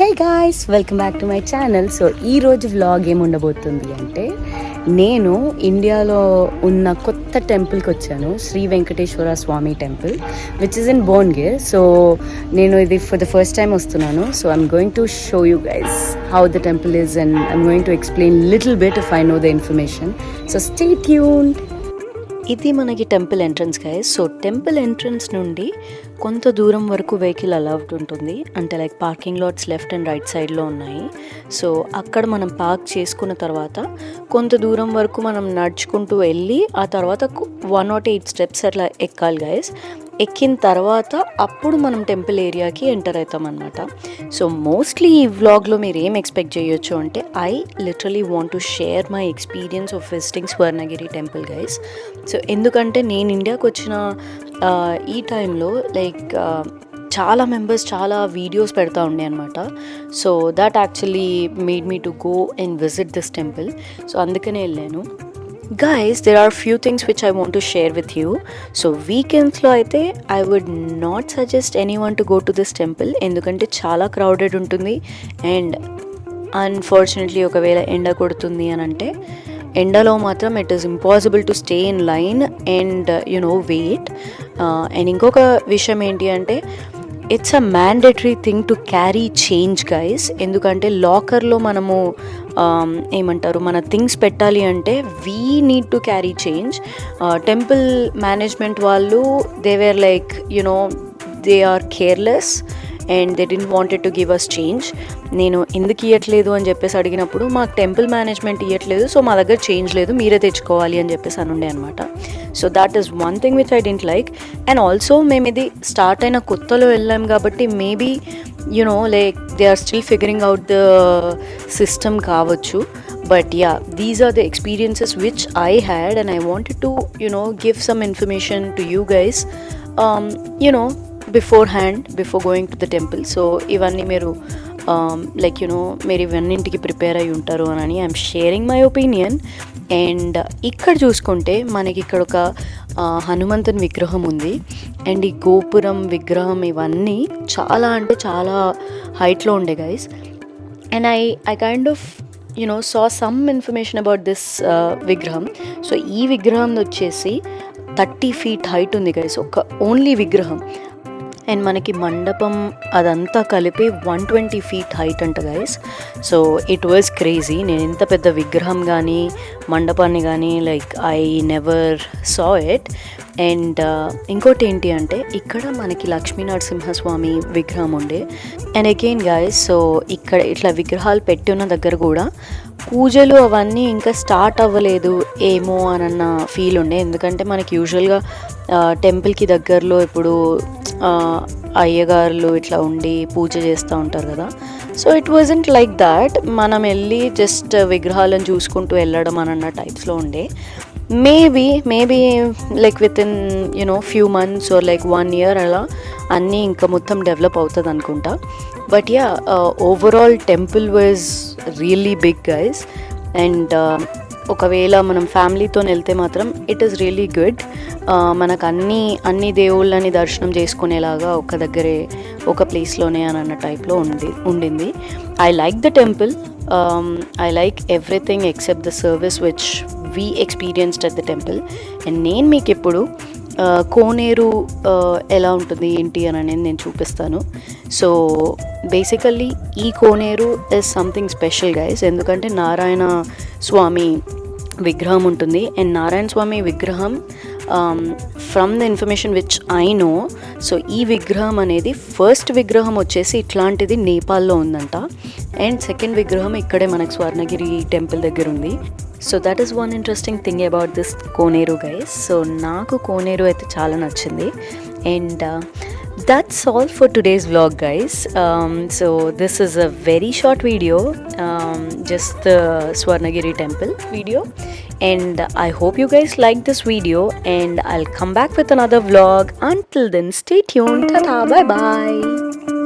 Hey guys, welcome back to my channel. So ఈరోజు vlog ఏముండబోతుంది అంటే, నేను ఇండియాలో ఉన్న కొత్త టెంపుల్కి వచ్చాను, Shri Venkateswara Swami temple which is in Bhuvanagiri. So నేను ఇది ఫర్ ద ఫస్ట్ టైం వస్తున్నాను. So I'm going to show you guys how the temple is and I'm going to explain little bit if I know the information. So stay tuned. ఇది మనకి temple entrance guys. So temple entrance నుండి కొంత దూరం వరకు vehicle allowed ఉంటుంది, అంటే like parking LADS left and right సైడ్లో ఉన్నాయి. సో అక్కడ మనం పార్క్ చేసుకున్న తర్వాత కొంత దూరం వరకు మనం నడుచుకుంటూ వెళ్ళి ఆ తర్వాత 108 స్టెప్స్ అట్లా ఎక్కాలి గైస్. ఎక్కిన తర్వాత అప్పుడు మనం టెంపుల్ ఏరియాకి ఎంటర్ అవుతాం అనమాట. సో మోస్ట్లీ ఈ వ్లాగ్లో మీరు ఏం ఎక్స్పెక్ట్ చేయొచ్చు అంటే, I literally want to share my experience of visiting Swarnagiri temple guys. So ఎందుకంటే నేను ఇండియాకి వచ్చిన ఈ టైంలో లైక్ చాలా మెంబర్స్ చాలా వీడియోస్ పెడతా ఉండే అనమాట. So that actually made me to go and visit this temple. So అందుకనే వెళ్ళాను. Guys, there are few things which I want to share with you. So weekends lo aithe I would not suggest anyone to go to this temple endukante chaala crowded untundi and unfortunately okavela enda kodutundi anante ఎండలో మాత్రం it is impossible to stay in line and wait. And ఇంకొక విషయం ఏంటి అంటే, it's a mandatory thing to carry change guys. ఎందుకంటే లాకర్లో మనము ఏమంటారు మన థింగ్స్ పెట్టాలి అంటే we need to carry change. Temple management వాళ్ళు they were like they are careless and they didn't wanted to give us change. నేను ఎందుకు ఇవ్వట్లేదు అని చెప్పేసి అడిగినప్పుడు మాకు టెంపుల్ మేనేజ్మెంట్ ఇవ్వట్లేదు, సో మా దగ్గర చేంజ్ లేదు, మీరే తెచ్చుకోవాలి అని చెప్పేసి అనుండే అనమాట. So that is one thing which I didn't like. And also మేము ఇది స్టార్ట్ అయిన కొత్తలో వెళ్ళాం కాబట్టి maybe like they are still figuring out the system కావచ్చు. But yeah, these are the experiences which I had and I wanted to give some information to you guys beforehand, before going to the temple. So ivanni meru మీరు ఇవన్నింటికి prepare అయి ఉంటారు అని I'm sharing my opinion. And ఇక్కడ చూసుకుంటే మనకి ఇక్కడ ఒక హనుమంతుని విగ్రహం ఉంది. అండ్ ఈ గోపురం విగ్రహం ఇవన్నీ చాలా అంటే చాలా హైట్లో ఉండే guys. And I kind of saw some information about this విగ్రహం. సో ఈ విగ్రహం వచ్చేసి 30 feet హైట్ ఉంది గైస్, ఒక ఓన్లీ విగ్రహం. అండ్ మనకి మండపం అదంతా కలిపి 120 feet హైట్ అంట guys. So it was crazy. నేను ఇంత పెద్ద విగ్రహం కానీ మండపాన్ని కానీ like I never saw it. And ఇంకోటి ఏంటి అంటే, ఇక్కడ మనకి లక్ష్మీ నరసింహస్వామి విగ్రహం ఉండే. అండ్ అగైన్ గైస్, సో ఇక్కడ ఇట్లా విగ్రహాలు పెట్టి ఉన్న దగ్గర కూడా పూజలు అవన్నీ ఇంకా స్టార్ట్ అవ్వలేదు ఏమో అన్న ఫీల్ ఉండే. ఎందుకంటే మనకి యూజువల్గా టెంపుల్కి దగ్గరలో ఇప్పుడు అయ్యగారులు ఇట్లా ఉండి పూజ చేస్తూ ఉంటారు కదా. So it wasn't like that. మనం వెళ్ళి జస్ట్ విగ్రహాలను చూసుకుంటూ వెళ్ళడం అన్న టైప్స్లో ఉండే. Maybe like within few months or like 1 year అలా అన్నీ ఇంకా మొత్తం డెవలప్ అవుతుంది అనుకుంటా. But yeah, overall temple was really big guys. And ఒకవేళ మనం ఫ్యామిలీతో వెళ్తే మాత్రం ఇట్ ఈస్ రియల్లీ గుడ్. మనకు అన్ని దేవుళ్ళని దర్శనం చేసుకునేలాగా ఒక దగ్గరే ఒక ప్లేస్లోనే అన్న టైప్లో ఉండింది. I like the temple. I like everything except the service which we experienced at the temple. And నేను మీకు ఇప్పుడు కోనేరు ఎలా ఉంటుంది ఏంటి అని అనేది నేను చూపిస్తాను. సో బేసికల్లీ ఈ కోనేరు ఇస్ సంథింగ్ స్పెషల్ గైస్. ఎందుకంటే నారాయణ స్వామి విగ్రహం ఉంటుంది. అండ్ నారాయణ స్వామి విగ్రహం from the information which I know, so ఈ విగ్రహం అనేది ఫస్ట్ విగ్రహం వచ్చేసి ఇట్లాంటిది నేపాల్లో ఉందంట. అండ్ సెకండ్ విగ్రహం ఇక్కడే మనకు స్వర్ణగిరి టెంపుల్ దగ్గర ఉంది. So that is one interesting thing about this Koneru guys. So నాకు కోనేరు అయితే చాలా నచ్చింది. And that's all for today's vlog guys. So this is a very short video, just the Swarnagiri temple video, and I hope you guys like this video and I'll come back with another vlog. Until then, stay tuned. Tata, bye bye.